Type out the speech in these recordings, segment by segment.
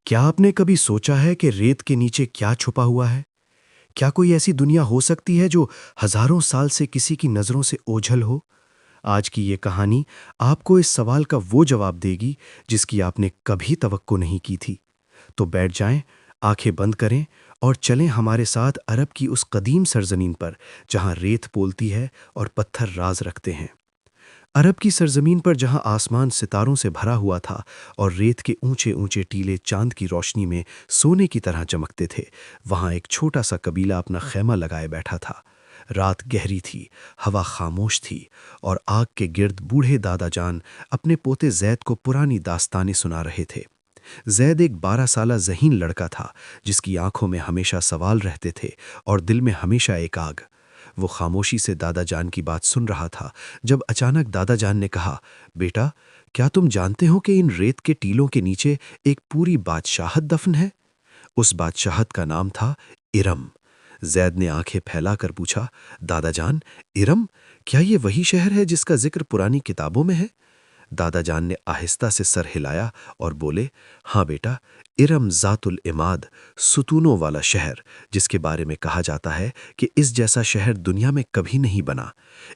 کیا آپ نے کبھی سوچا ہے کہ ریت کے نیچے کیا چھپا ہوا ہے؟ کیا کوئی ایسی دنیا ہو سکتی ہے جو ہزاروں سال سے کسی کی نظروں سے اوجھل ہو؟ آج کی یہ کہانی آپ کو اس سوال کا وہ جواب دے گی جس کی آپ نے کبھی توقع نہیں کی تھی۔ تو بیٹھ جائیں، آنکھیں بند کریں اور چلیں ہمارے ساتھ عرب کی اس قدیم سرزمین پر جہاں ریت بولتی ہے اور پتھر راز رکھتے ہیں۔ عرب کی سرزمین پر جہاں آسمان ستاروں سے بھرا ہوا تھا اور ریت کے اونچے اونچے ٹیلے چاند کی روشنی میں سونے کی طرح چمکتے تھے، وہاں ایک چھوٹا سا قبیلہ اپنا خیمہ لگائے بیٹھا تھا۔ رات گہری تھی، ہوا خاموش تھی، اور آگ کے گرد بوڑھے دادا جان اپنے پوتے زید کو پرانی داستانیں سنا رہے تھے۔ زید ایک 12 سالہ ذہین لڑکا تھا جس کی آنکھوں میں ہمیشہ سوال رہتے تھے اور دل میں ہمیشہ ایک آگ۔ وہ خاموشی سے دادا جان کی بات سن رہا تھا جب اچانک دادا جان نے کہا، بیٹا، کیا تم جانتے ہو کہ ان ریت کے ٹیلوں کے نیچے ایک پوری بادشاہت دفن ہے؟ اس بادشاہت کا نام تھا ارم۔ زید نے آنکھیں پھیلا کر پوچھا، دادا جان، ارم؟ کیا یہ وہی شہر ہے جس کا ذکر پرانی کتابوں میں ہے؟ دادا جان نے آہستہ سے سر ہلایا اور بولے، ہاں بیٹا، ارم ذات العماد، ستونوں والا شہر، جس کے بارے میں کہا جاتا ہے کہ اس جیسا شہر دنیا میں کبھی نہیں بنا۔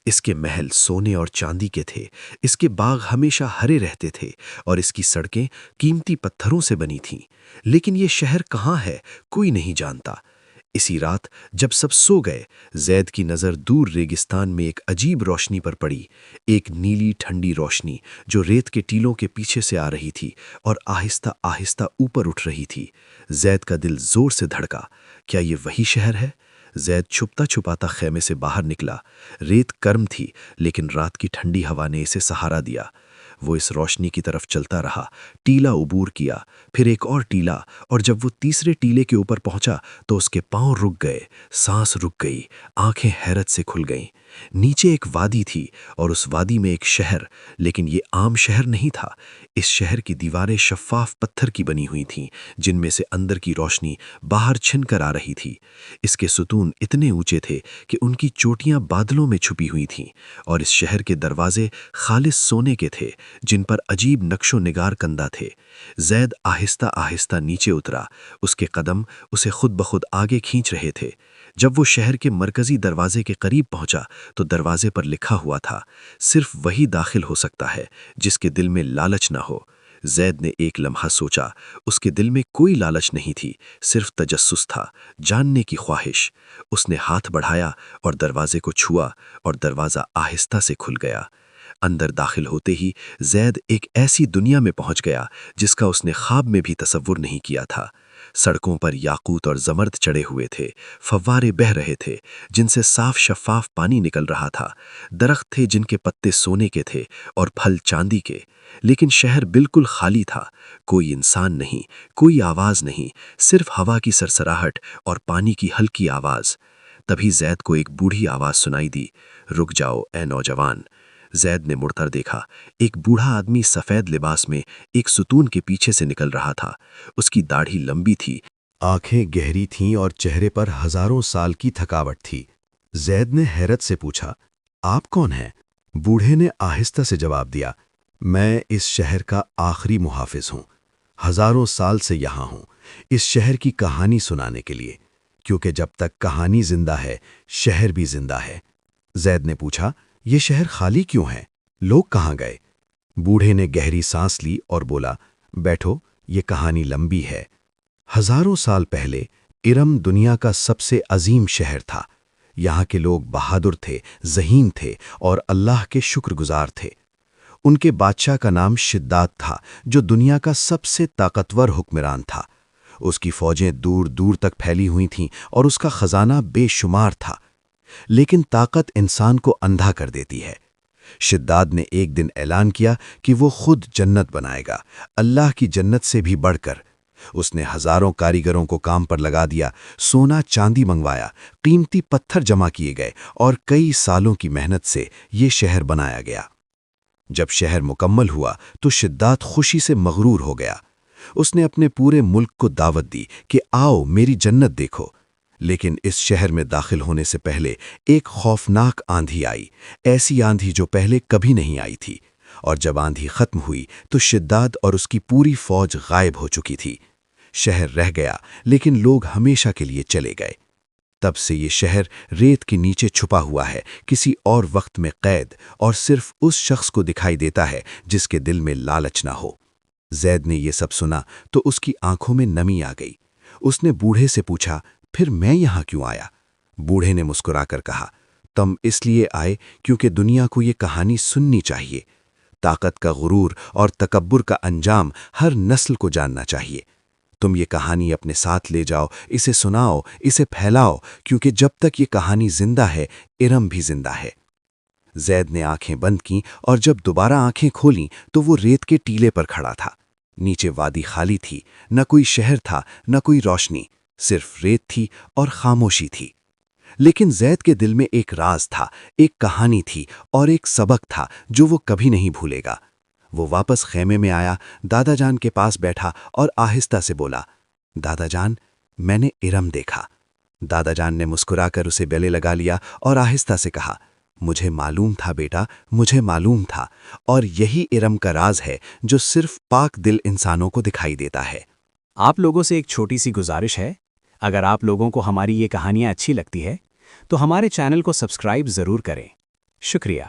اس کے محل سونے اور چاندی کے تھے، اس کے باغ ہمیشہ ہرے رہتے تھے، اور اس کی سڑکیں قیمتی پتھروں سے بنی تھیں۔ لیکن یہ شہر کہاں ہے کوئی نہیں جانتا۔ اسی رات جب سب سو گئے، زید کی نظر دور ریگستان میں ایک عجیب روشنی پر پڑی، ایک نیلی ٹھنڈی روشنی جو ریت کے ٹیلوں کے پیچھے سے آ رہی تھی اور آہستہ آہستہ اوپر اٹھ رہی تھی۔ زید کا دل زور سے دھڑکا۔ کیا یہ وہی شہر ہے؟ زید چھپتا چھپاتا خیمے سے باہر نکلا۔ ریت گرم تھی، لیکن رات کی ٹھنڈی ہوا نے اسے سہارا دیا۔ وہ اس روشنی کی طرف چلتا رہا، ٹیلا عبور کیا، پھر ایک اور ٹیلا، اور جب وہ تیسرے ٹیلے کے اوپر پہنچا تو اس کے پاؤں رک گئے، سانس رک گئی، آنکھیں حیرت سے کھل گئیں۔ نیچے ایک وادی تھی اور اس وادی میں ایک شہر، لیکن یہ عام شہر نہیں تھا۔ اس شہر کی دیواریں شفاف پتھر کی بنی ہوئی تھیں، جن میں سے اندر کی روشنی باہر چھن کر آ رہی تھی۔ اس کے ستون اتنے اونچے تھے کہ ان کی چوٹیاں بادلوں میں چھپی ہوئی تھیں، اور اس شہر کے دروازے خالص سونے کے تھے جن پر عجیب نقش و نگار کندہ تھے۔ زید آہستہ آہستہ نیچے اترا، اس کے قدم اسے خود بخود آگے کھینچ رہے تھے۔ جب وہ شہر کے مرکزی دروازے کے قریب پہنچا تو دروازے پر لکھا ہوا تھا، صرف وہی داخل ہو سکتا ہے جس کے دل میں لالچ نہ ہو۔ زید نے ایک لمحہ سوچا، اس کے دل میں کوئی لالچ نہیں تھی، صرف تجسس تھا، جاننے کی خواہش۔ اس نے ہاتھ بڑھایا اور دروازے کو چھوا، اور دروازہ آہستہ سے کھل گیا۔ اندر داخل ہوتے ہی زید ایک ایسی دنیا میں پہنچ گیا جس کا اس نے خواب میں بھی تصور نہیں کیا تھا۔ سڑکوں پر یاقوت اور زمرد چڑھے ہوئے تھے، فوارے بہہ رہے تھے جن سے صاف شفاف پانی نکل رہا تھا، درخت تھے جن کے پتے سونے کے تھے اور پھل چاندی کے۔ لیکن شہر بالکل خالی تھا، کوئی انسان نہیں، کوئی آواز نہیں، صرف ہوا کی سرسراہٹ اور پانی کی ہلکی آواز۔ تبھی زید کو ایک بوڑھی آواز سنائی دی، رک جاؤ اے نوجوان۔ زید نے مڑ کر دیکھا، ایک بوڑھا آدمی سفید لباس میں ایک ستون کے پیچھے سے نکل رہا تھا۔ اس کی داڑھی لمبی تھی، آنکھیں گہری تھیں اور چہرے پر ہزاروں سال کی تھکاوٹ تھی۔ زید نے حیرت سے پوچھا، آپ کون ہیں؟ بوڑھے نے آہستہ سے جواب دیا، میں اس شہر کا آخری محافظ ہوں، ہزاروں سال سے یہاں ہوں، اس شہر کی کہانی سنانے کے لیے، کیونکہ جب تک کہانی زندہ ہے، شہر بھی زندہ ہے۔ زید نے پوچھا، یہ شہر خالی کیوں ہے؟ لوگ کہاں گئے؟ بوڑھے نے گہری سانس لی اور بولا، بیٹھو، یہ کہانی لمبی ہے۔ ہزاروں سال پہلے ارم دنیا کا سب سے عظیم شہر تھا۔ یہاں کے لوگ بہادر تھے، ذہین تھے اور اللہ کے شکر گزار تھے۔ ان کے بادشاہ کا نام شداد تھا، جو دنیا کا سب سے طاقتور حکمران تھا۔ اس کی فوجیں دور دور تک پھیلی ہوئی تھیں اور اس کا خزانہ بے شمار تھا۔ لیکن طاقت انسان کو اندھا کر دیتی ہے۔ شداد نے ایک دن اعلان کیا کہ وہ خود جنت بنائے گا، اللہ کی جنت سے بھی بڑھ کر۔ اس نے ہزاروں کاریگروں کو کام پر لگا دیا، سونا چاندی منگوایا، قیمتی پتھر جمع کیے گئے، اور کئی سالوں کی محنت سے یہ شہر بنایا گیا۔ جب شہر مکمل ہوا تو شداد خوشی سے مغرور ہو گیا۔ اس نے اپنے پورے ملک کو دعوت دی کہ آؤ میری جنت دیکھو۔ لیکن اس شہر میں داخل ہونے سے پہلے ایک خوفناک آندھی آئی، ایسی آندھی جو پہلے کبھی نہیں آئی تھی، اور جب آندھی ختم ہوئی تو شداد اور اس کی پوری فوج غائب ہو چکی تھی۔ شہر رہ گیا لیکن لوگ ہمیشہ کے لیے چلے گئے۔ تب سے یہ شہر ریت کے نیچے چھپا ہوا ہے، کسی اور وقت میں قید، اور صرف اس شخص کو دکھائی دیتا ہے جس کے دل میں لالچ نہ ہو۔ زید نے یہ سب سنا تو اس کی آنکھوں میں نمی آ گئی۔ اس نے بوڑھے سے پوچھا، پھر میں یہاں کیوں آیا؟ بوڑھے نے مسکرا کر کہا، تم اس لیے آئے کیونکہ دنیا کو یہ کہانی سننی چاہیے۔ طاقت کا غرور اور تکبر کا انجام ہر نسل کو جاننا چاہیے۔ تم یہ کہانی اپنے ساتھ لے جاؤ، اسے سناؤ، اسے پھیلاؤ، کیونکہ جب تک یہ کہانی زندہ ہے، ارم بھی زندہ ہے۔ زید نے آنکھیں بند کیں اور جب دوبارہ آنکھیں کھولیں تو وہ ریت کے ٹیلے پر کھڑا تھا۔ نیچے وادی خالی تھی، نہ کوئی شہر تھا، نہ کوئی روشنی، صرف ریت تھی اور خاموشی تھی۔ لیکن زید کے دل میں ایک راز تھا، ایک کہانی تھی اور ایک سبق تھا جو وہ کبھی نہیں بھولے گا۔ وہ واپس خیمے میں آیا، دادا جان کے پاس بیٹھا اور آہستہ سے بولا، دادا جان، میں نے ارم دیکھا۔ دادا جان نے مسکرا کر اسے گلے لگا لیا اور آہستہ سے کہا، مجھے معلوم تھا بیٹا، مجھے معلوم تھا، اور یہی ارم کا راز ہے جو صرف پاک دل انسانوں کو دکھائی دیتا ہے۔ آپ لوگوں سے ایک چھوٹی سی گزارش ہے، اگر آپ لوگوں کو ہماری یہ کہانیاں اچھی لگتی ہے تو ہمارے چینل کو سبسکرائب ضرور کریں۔ شکریہ۔